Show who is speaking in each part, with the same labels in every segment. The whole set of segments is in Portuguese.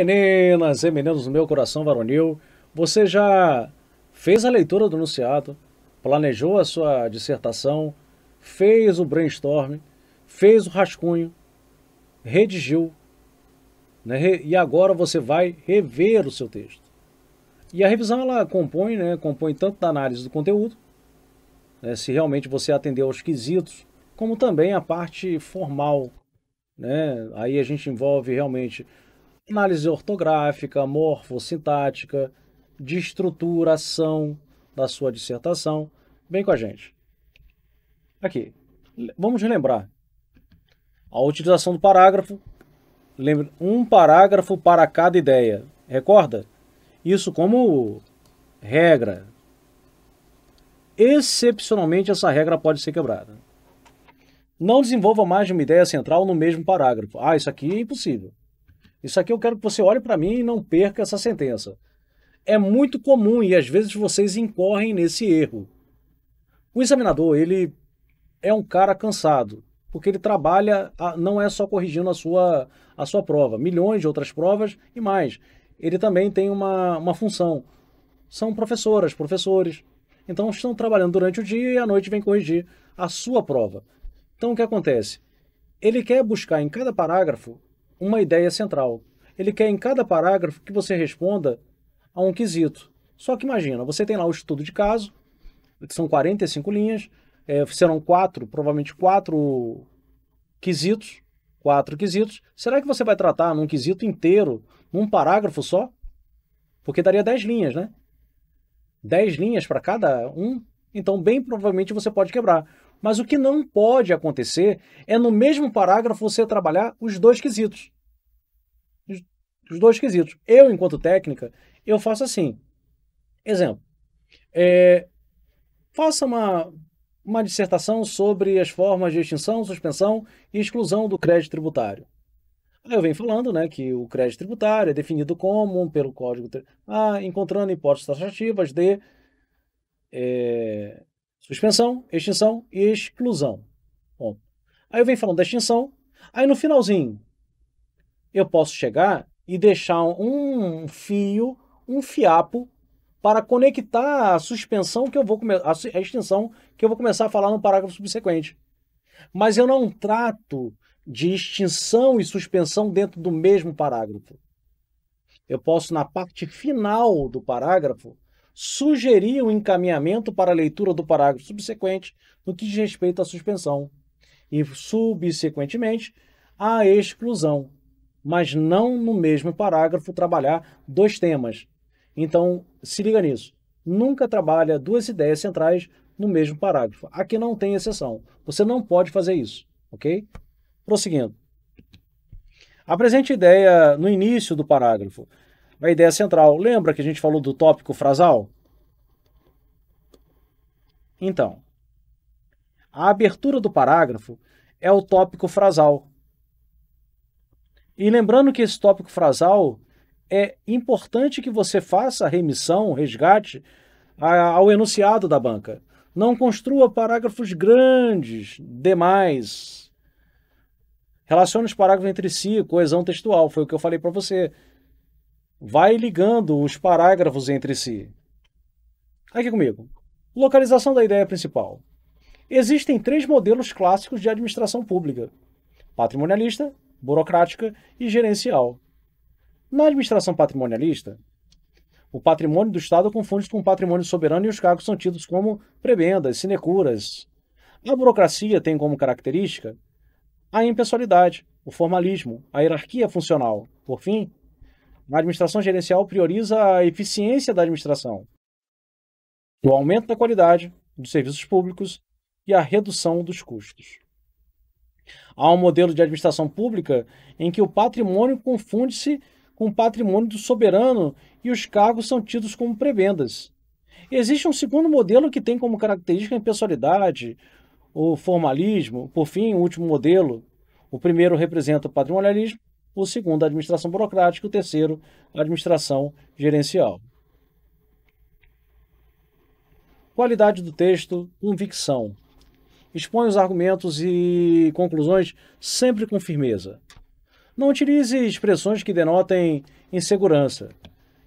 Speaker 1: Meninas e meninos do meu coração varonil, você já fez a leitura do enunciado, planejou a sua dissertação, fez o brainstorm, fez o rascunho, redigiu, né, e agora você vai rever o seu texto. E a revisão ela compõe, compõe tanto da análise do conteúdo, né, se realmente você atendeu aos quesitos, como também a parte formal, né? Aí a gente envolve realmente análise ortográfica, morfossintática, de estruturação da sua dissertação. Vem com a gente. Aqui, vamos relembrar. A utilização do parágrafo. Lembre, um parágrafo para cada ideia. Recorda? Isso como regra. Excepcionalmente, essa regra pode ser quebrada. Não desenvolva mais de uma ideia central no mesmo parágrafo. Ah, isso aqui é impossível. Isso aqui eu quero que você olhe para mim e não perca essa sentença. É muito comum e às vezes vocês incorrem nesse erro. O examinador, ele é um cara cansado, porque ele trabalha, não é só corrigindo a sua prova, milhões de outras provas e mais. Ele também tem uma função. São professoras, professores. Então estão trabalhando durante o dia e à noite vem corrigir a sua prova. Então o que acontece? Ele quer buscar em cada parágrafo uma ideia central. Ele quer em cada parágrafo que você responda a um quesito. Só que imagina, você tem lá o estudo de caso, que são 45 linhas, serão provavelmente quesitos, quatro quesitos. Será que você vai tratar num quesito inteiro, num parágrafo só? Porque daria 10 linhas, né? 10 linhas para cada um, então bem provavelmente você pode quebrar. Mas o que não pode acontecer é no mesmo parágrafo você trabalhar os dois quesitos. Os dois quesitos. Eu, enquanto técnica, eu faço assim. Exemplo. Faça uma dissertação sobre as formas de extinção, suspensão e exclusão do crédito tributário. Aí eu venho falando, né, que o crédito tributário é definido como, pelo Código encontrando hipóteses taxativas de suspensão, extinção e exclusão. Bom, aí eu venho falando da extinção, aí no finalzinho eu posso chegar e deixar um fio, um fiapo, para conectar a suspensão que eu vou a extinção que eu vou começar a falar no parágrafo subsequente. Mas eu não trato de extinção e suspensão dentro do mesmo parágrafo. Eu posso, na parte final do parágrafo, sugerir um encaminhamento para a leitura do parágrafo subsequente no que diz respeito à suspensão e, subsequentemente, à exclusão, mas não no mesmo parágrafo trabalhar dois temas. Então, se liga nisso. Nunca trabalha duas ideias centrais no mesmo parágrafo. Aqui não tem exceção. Você não pode fazer isso, ok? Prosseguindo. Apresente a ideia no início do parágrafo. A ideia central. Lembra que a gente falou do tópico frasal? Então, a abertura do parágrafo é o tópico frasal. E lembrando que esse tópico frasal é importante que você faça a remissão, resgate ao enunciado da banca. Não construa parágrafos grandes demais. Relacione os parágrafos entre si, coesão textual, foi o que eu falei para você. Vai ligando os parágrafos entre si. Aqui comigo. Localização da ideia principal. Existem três modelos clássicos de administração pública: patrimonialista, burocrática e gerencial. Na administração patrimonialista, o patrimônio do Estado confunde-se com o patrimônio soberano e os cargos são tidos como prebendas, sinecuras. A burocracia tem como característica a impessoalidade, o formalismo, a hierarquia funcional. Por fim, a administração gerencial prioriza a eficiência da administração, o aumento da qualidade dos serviços públicos e a redução dos custos. Há um modelo de administração pública em que o patrimônio confunde-se com o patrimônio do soberano e os cargos são tidos como prebendas. Existe um segundo modelo que tem como característica a impessoalidade, o formalismo. Por fim, o último modelo. O primeiro representa o patrimonialismo, o segundo a administração burocrática, o terceiro a administração gerencial. Qualidade do texto, convicção. Expõe os argumentos e conclusões sempre com firmeza. Não utilize expressões que denotem insegurança.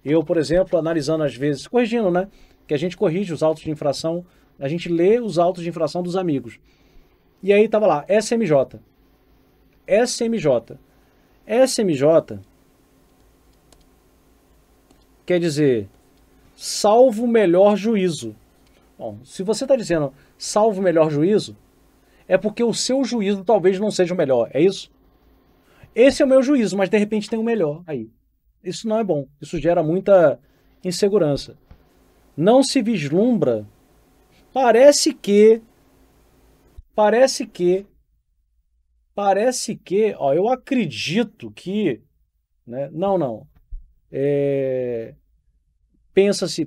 Speaker 1: Eu, por exemplo, analisando às vezes, corrigindo, né? Que a gente corrige os autos de infração, a gente lê os autos de infração dos amigos. E aí tava lá, SMJ. SMJ. SMJ quer dizer, salvo o melhor juízo. Bom, se você está dizendo salvo o melhor juízo, é porque o seu juízo talvez não seja o melhor, é isso? Esse é o meu juízo, mas de repente tem o melhor aí. Isso não é bom, isso gera muita insegurança. Não se vislumbra, parece que, ó, eu acredito que, né? Não.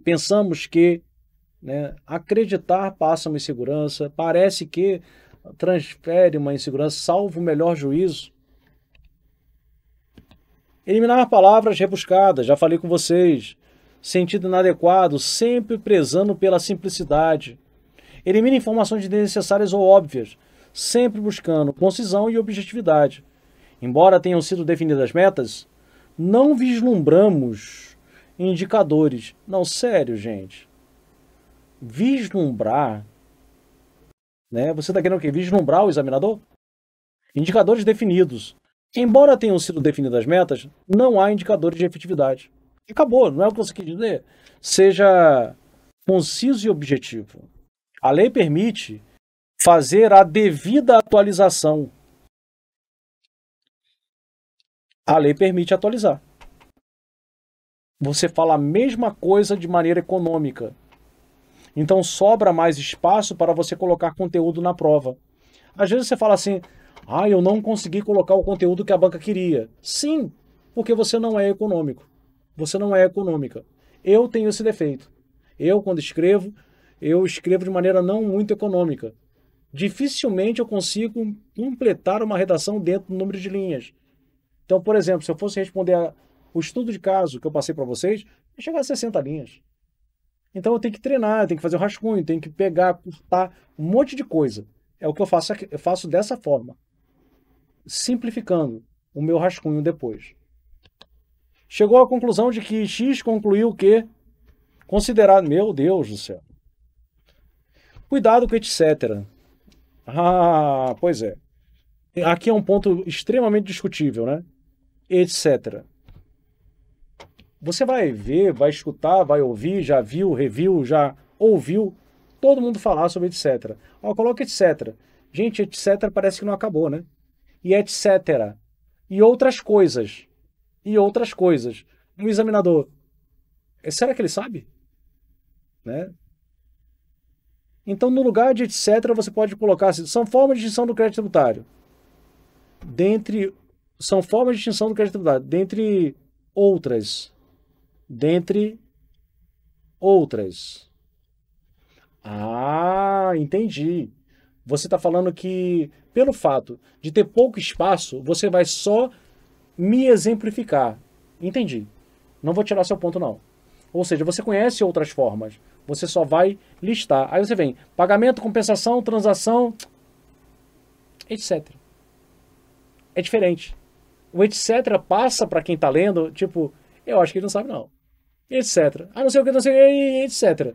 Speaker 1: Pensamos que, né? Acreditar passa uma insegurança, parece que transfere uma insegurança, salvo o melhor juízo. Eliminar palavras rebuscadas, já falei com vocês. Sentido inadequado, sempre prezando pela simplicidade. Elimine informações desnecessárias ou óbvias, sempre buscando concisão e objetividade. Embora tenham sido definidas metas, não vislumbramos indicadores. Não, sério, gente. Vislumbrar, né? Você está querendo o quê? Vislumbrar o examinador? Indicadores definidos. Embora tenham sido definidas metas, não há indicadores de efetividade. Acabou, não é o que você quer dizer. Seja conciso e objetivo. A lei permite fazer a devida atualização. A lei permite atualizar. Você fala a mesma coisa de maneira econômica. Então sobra mais espaço para você colocar conteúdo na prova. Às vezes você fala assim, eu não consegui colocar o conteúdo que a banca queria. Sim, porque você não é econômico. Você não é econômica. Eu tenho esse defeito. Eu, quando escrevo, eu escrevo de maneira não muito econômica. Dificilmente eu consigo completar uma redação dentro do número de linhas. Então, por exemplo, se eu fosse responder o estudo de caso que eu passei para vocês, ia chegar a 60 linhas. Então eu tenho que treinar, eu tenho que fazer o rascunho, tenho que pegar, cortar um monte de coisa. É o que eu faço aqui, eu faço dessa forma, simplificando o meu rascunho depois. Chegou à conclusão de que X concluiu que considerado, meu Deus do céu. Cuidado com etc. Pois é. Aqui é um ponto extremamente discutível, né? Etc. Você vai ver, vai escutar, vai ouvir, já viu, reviu, já ouviu todo mundo falar sobre etc. Coloca etc. Gente, etc. parece que não acabou, né? E etc. E outras coisas. E outras coisas. Um examinador, será que ele sabe? Né? Então, no lugar de etc., você pode colocar assim, são formas de extinção do crédito tributário. São formas de extinção do crédito tributário, dentre outras. Dentre outras. Entendi. Você está falando que, pelo fato de ter pouco espaço, você vai só me exemplificar. Entendi. Não vou tirar seu ponto, não. Ou seja, você conhece outras formas. Você só vai listar. Aí você vem, pagamento, compensação, transação, etc. É diferente. O etc. passa para quem está lendo, tipo, eu acho que ele não sabe, não. Etc. Não sei o que, não sei o que, etc.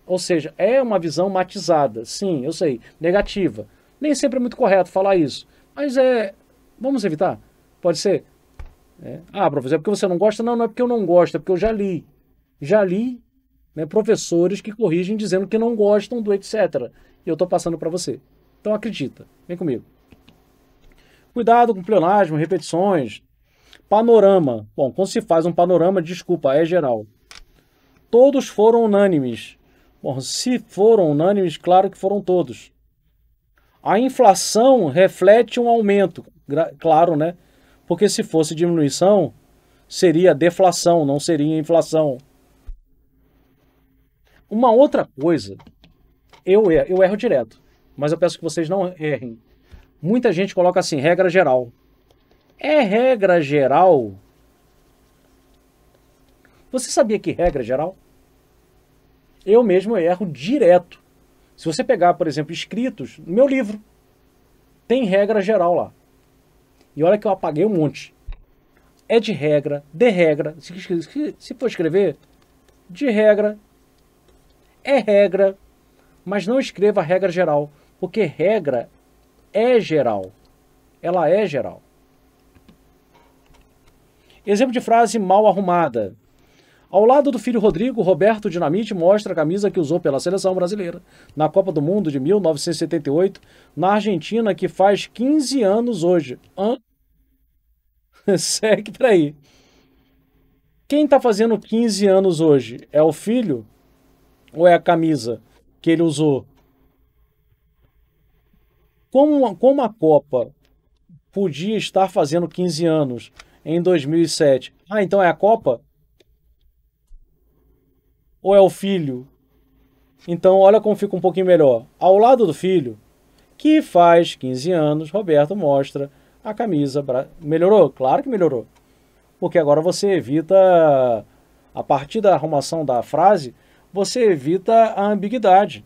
Speaker 1: Ou seja, é uma visão matizada. Sim, eu sei. Negativa. Nem sempre é muito correto falar isso. Mas vamos evitar? Pode ser? Professor, é porque você não gosta? Não, não é porque eu não gosto, é porque eu já li. Já li, né, professores que corrigem dizendo que não gostam do etc. E eu estou passando para você. Então acredita. Vem comigo. Cuidado com pleonasmo, repetições. Panorama. Bom, quando se faz um panorama, desculpa, é geral. Todos foram unânimes. Bom, se foram unânimes, claro que foram todos. A inflação reflete um aumento. Claro, né? Porque se fosse diminuição, seria deflação, não seria inflação. Uma outra coisa, eu erro direto, mas eu peço que vocês não errem. Muita gente coloca assim, regra geral. É regra geral? Você sabia que regra é geral? Eu mesmo erro direto. Se você pegar, por exemplo, escritos no meu livro, tem regra geral lá. E olha que eu apaguei um monte. É de regra, de regra. Se for escrever, de regra, é regra, mas não escreva regra geral, porque regra é geral. Ela é geral. Exemplo de frase mal arrumada. Ao lado do filho Rodrigo, Roberto Dinamite mostra a camisa que usou pela seleção brasileira na Copa do Mundo de 1978, na Argentina, que faz 15 anos hoje. Hã? Segue por aí. Quem está fazendo 15 anos hoje? É o filho ou é a camisa que ele usou? Como a Copa podia estar fazendo 15 anos em 2007? Ah, então é a Copa? Ou é o filho? Então, olha como fica um pouquinho melhor. Ao lado do filho, que faz 15 anos, Roberto mostra a camisa. Melhorou? Claro que melhorou. Porque agora você evita, a partir da arrumação da frase, você evita a ambiguidade.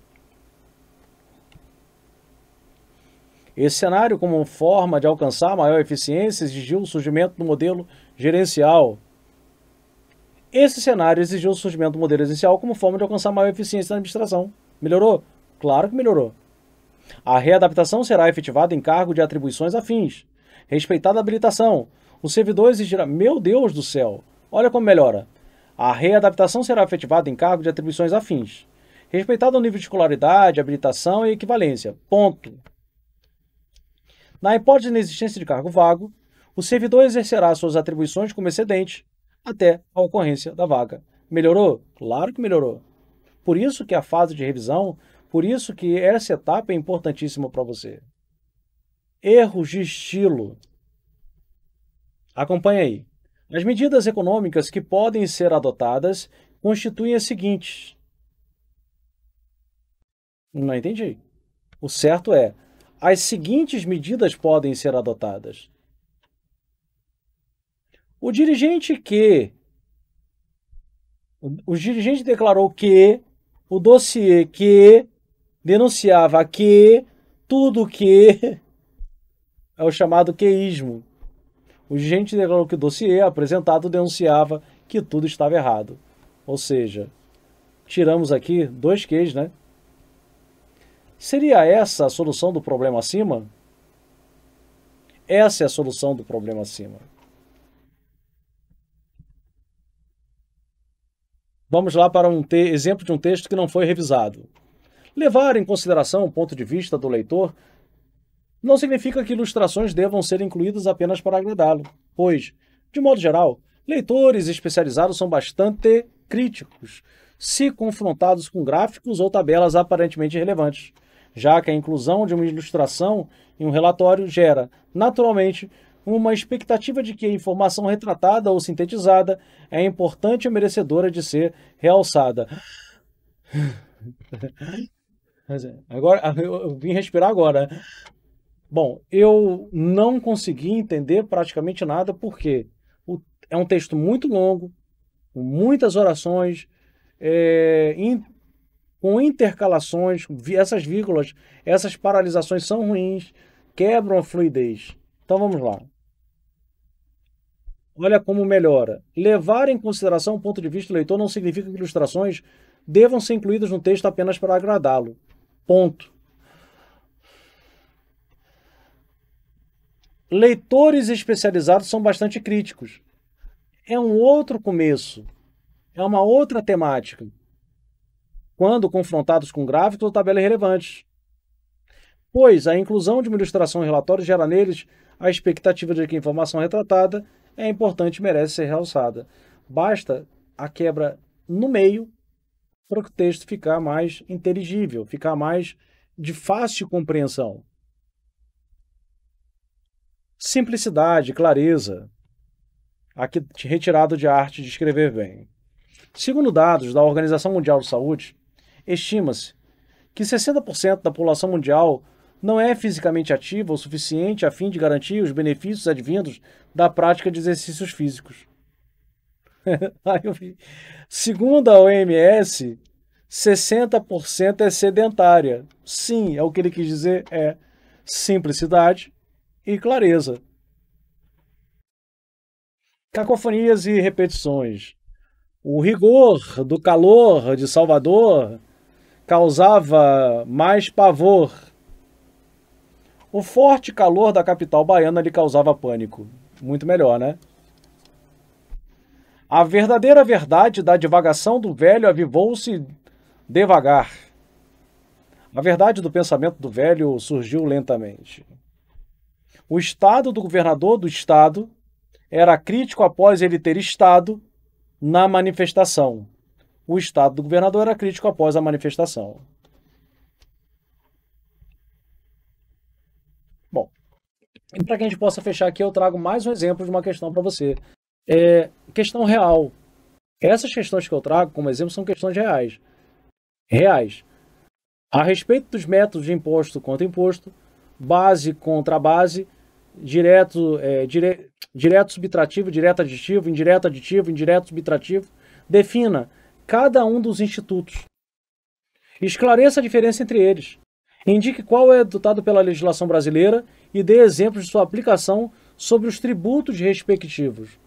Speaker 1: Esse cenário, como forma de alcançar maior eficiência, exigiu o surgimento do modelo gerencial. Esse cenário exigiu o surgimento do modelo gerencial como forma de alcançar maior eficiência na administração. Melhorou? Claro que melhorou. A readaptação será efetivada em cargo de atribuições afins. Respeitada a habilitação. O servidor exigirá... Meu Deus do céu! Olha como melhora. A readaptação será efetivada em cargo de atribuições afins. Respeitado o nível de escolaridade, habilitação e equivalência. Ponto. Na hipótese de inexistência de cargo vago, o servidor exercerá suas atribuições como excedente até a ocorrência da vaga. Melhorou? Claro que melhorou. Por isso que a fase de revisão, por isso que essa etapa é importantíssima para você. Erros de estilo. Acompanhe aí. As medidas econômicas que podem ser adotadas constituem as seguintes. Não entendi. O certo é, as seguintes medidas podem ser adotadas. O dirigente declarou que, o dossiê que, denunciava que, tudo que, é o chamado queísmo. O dirigente declarou que o dossiê apresentado denunciava que tudo estava errado. Ou seja, tiramos aqui 2 queis, né? Seria essa a solução do problema acima? Essa é a solução do problema acima. Vamos lá para um exemplo de um texto que não foi revisado. Levar em consideração o ponto de vista do leitor não significa que ilustrações devam ser incluídas apenas para agradá-lo, pois, de modo geral, leitores especializados são bastante críticos se confrontados com gráficos ou tabelas aparentemente irrelevantes, já que a inclusão de uma ilustração em um relatório gera, naturalmente, uma expectativa de que a informação retratada ou sintetizada é importante e merecedora de ser realçada. Agora, eu vim respirar agora. Bom, eu não consegui entender praticamente nada porque é um texto muito longo, com muitas orações, com intercalações, essas vírgulas, essas paralisações são ruins, quebram a fluidez. Então vamos lá. Olha como melhora. Levar em consideração o ponto de vista do leitor não significa que ilustrações devam ser incluídas no texto apenas para agradá-lo. Ponto. Leitores especializados são bastante críticos. É um outro começo. É uma outra temática. Quando confrontados com gráficos ou tabelas relevantes. Pois a inclusão de uma ilustração em relatório gera neles a expectativa de que a informação retratada é importante e merece ser realçada. Basta a quebra no meio para o texto ficar mais inteligível, ficar mais de fácil compreensão. Simplicidade, clareza. Aqui retirado de arte de escrever bem. Segundo dados da Organização Mundial de Saúde, estima-se que 60% da população mundial não é fisicamente ativa o suficiente a fim de garantir os benefícios advindos da prática de exercícios físicos. Segundo a OMS, 60% é sedentária. Sim, é o que ele quis dizer, é simplicidade e clareza. Cacofonias e repetições. O rigor do calor de Salvador causava mais pavor. O forte calor da capital baiana lhe causava pânico. Muito melhor, né? A verdadeira verdade da divagação do velho avivou-se devagar. A verdade do pensamento do velho surgiu lentamente. O estado do governador do estado era crítico após ele ter estado na manifestação. O estado do governador era crítico após a manifestação. Bom, e para que a gente possa fechar aqui, eu trago mais um exemplo de uma questão para você. Questão real. Essas questões que eu trago como exemplo são questões reais. Reais. A respeito dos métodos de imposto contra imposto, base contra base, direto subtrativo, direto aditivo, indireto subtrativo, defina cada um dos institutos. Esclareça a diferença entre eles. Indique qual é adotado pela legislação brasileira e dê exemplos de sua aplicação sobre os tributos respectivos.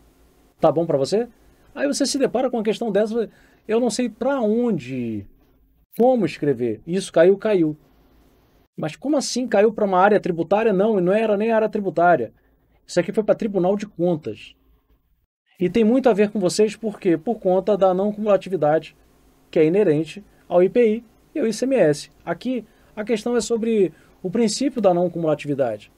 Speaker 1: Tá bom para você? Aí você se depara com uma questão dessa, eu não sei para onde ir. Como escrever? Isso caiu, caiu. Mas como assim caiu para uma área tributária? Não, e não era nem área tributária. Isso aqui foi para Tribunal de Contas. E tem muito a ver com vocês, por quê? Por conta da não cumulatividade, que é inerente ao IPI e ao ICMS. Aqui, a questão é sobre o princípio da não cumulatividade.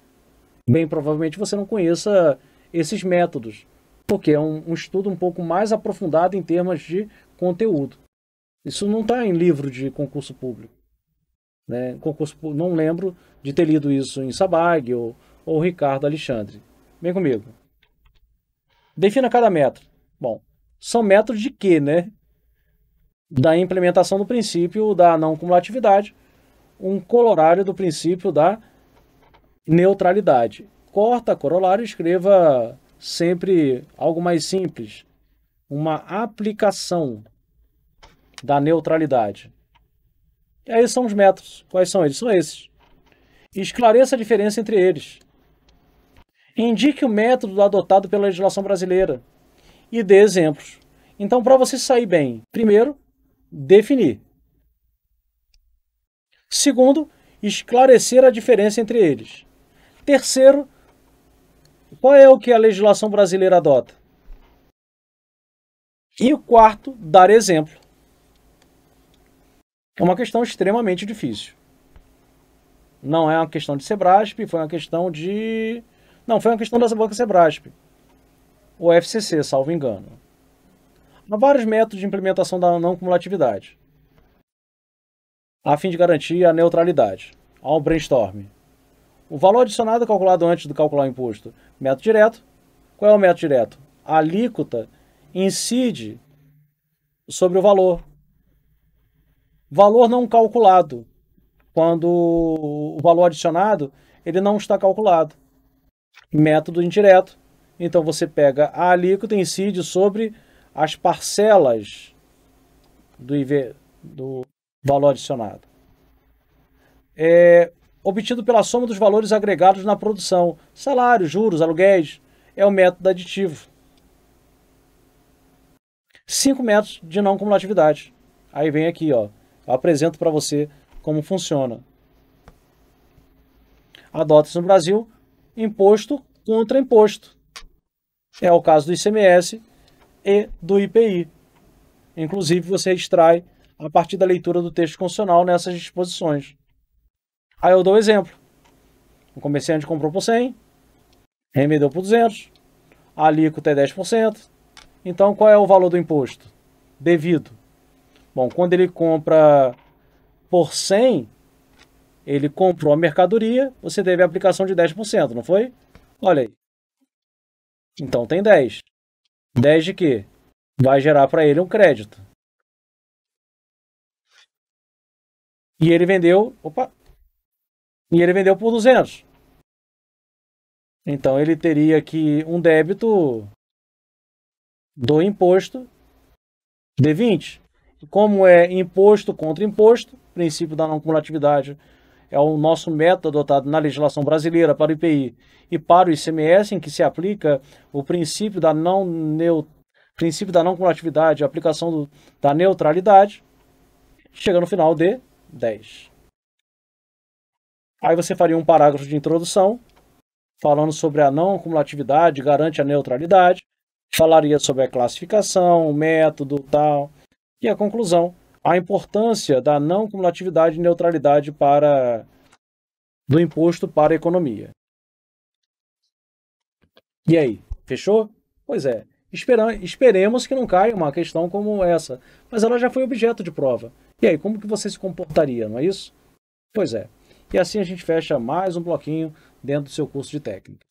Speaker 1: Bem provavelmente você não conheça esses métodos, porque é um estudo um pouco mais aprofundado em termos de conteúdo. Isso não está em livro de concurso público. Né? Não lembro de ter lido isso em Sabag ou Ricardo Alexandre. Vem comigo. Defina cada método. Bom, são métodos de quê, né? Da implementação do princípio da não cumulatividade, um corolário do princípio da neutralidade. Corta corolário e escreva sempre algo mais simples. Uma aplicação da neutralidade. E aí são os métodos. Quais são eles? São esses. Esclareça a diferença entre eles. Indique o método adotado pela legislação brasileira e dê exemplos. Então, para você sair bem, primeiro, definir. Segundo, esclarecer a diferença entre eles. Terceiro, qual é o que a legislação brasileira adota? E o quarto, dar exemplo. É uma questão extremamente difícil. Não é uma questão de Sebrasp, foi uma questão de... Não, foi uma questão da banca Sebrasp. O FCC, salvo engano. Há vários métodos de implementação da não cumulatividade, a fim de garantir a neutralidade. Há um brainstorm. O valor adicionado é calculado antes de calcular o imposto. Método direto. Qual é o método direto? A alíquota incide sobre o valor. Valor não calculado. Quando o valor adicionado, ele não está calculado. Método indireto. Então você pega a alíquota e incide sobre as parcelas do valor adicionado. Obtido pela soma dos valores agregados na produção. Salários, juros, aluguéis. É o método aditivo. 5 métodos de não cumulatividade. Aí vem aqui, ó. Eu apresento para você como funciona. Adota-se no Brasil imposto contra imposto. É o caso do ICMS e do IPI. Inclusive, você extrai a partir da leitura do texto constitucional nessas disposições. Aí eu dou um exemplo. O comerciante comprou por 100, revendeu por 200, a alíquota é 10%. Então, qual é o valor do imposto devido? Bom, quando ele compra por 100, ele comprou a mercadoria, você teve a aplicação de 10%, não foi? Olha aí. Então tem 10. 10 de quê? Vai gerar para ele um crédito. E ele vendeu, e ele vendeu por 200. Então ele teria que um débito do imposto de 20. Como é imposto contra imposto, princípio da não cumulatividade é o nosso método adotado na legislação brasileira para o IPI e para o ICMS, em que se aplica o princípio da não cumulatividade, a aplicação da neutralidade, chega no final de 10. Aí você faria um parágrafo de introdução, falando sobre a não cumulatividade, garante a neutralidade, falaria sobre a classificação, o método, tal, e a conclusão, a importância da não cumulatividade e neutralidade do imposto para a economia. E aí, fechou? Pois é, esperemos que não caia uma questão como essa, mas ela já foi objeto de prova. E aí, como que você se comportaria, não é isso? Pois é. E assim a gente fecha mais um bloquinho dentro do seu curso de técnica.